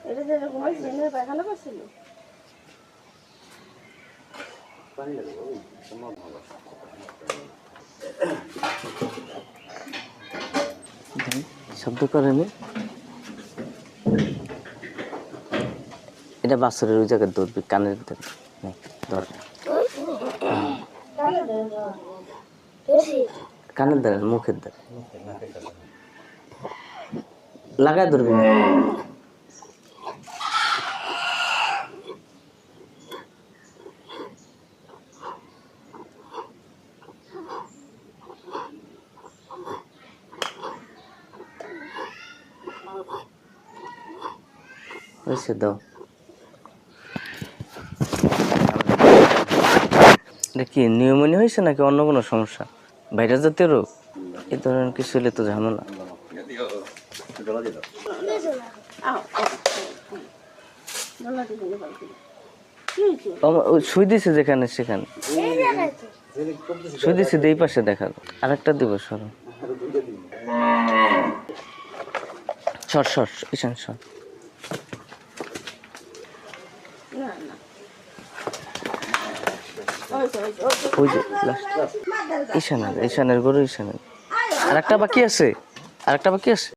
এটা যে ঘুমাই দিনে পায়খানা করছিল শব্দ করেনি এটা বাছরের ওই জায়গায় ধরবি কানের ভিতরে ধর কানের দ্বারা মুখের দ্বারা লাগাই ধরবি না হয়েছে দাও এটা কি নিউমোনিয়া হয়েছে নাকি অন্য কোনো সমস্যা ভাইরাস জাতীয় রোগ এই ধরনের কিছু হলে তো ঝামেলা শুই দিছে যেখানে সেখানে শুই দিছে এই পাশে দেখালো আরেকটা দিব সরো সর সর ঈশান সর ওই যে ঈশানের গরু ঈশানের আরেকটা বাকি আছে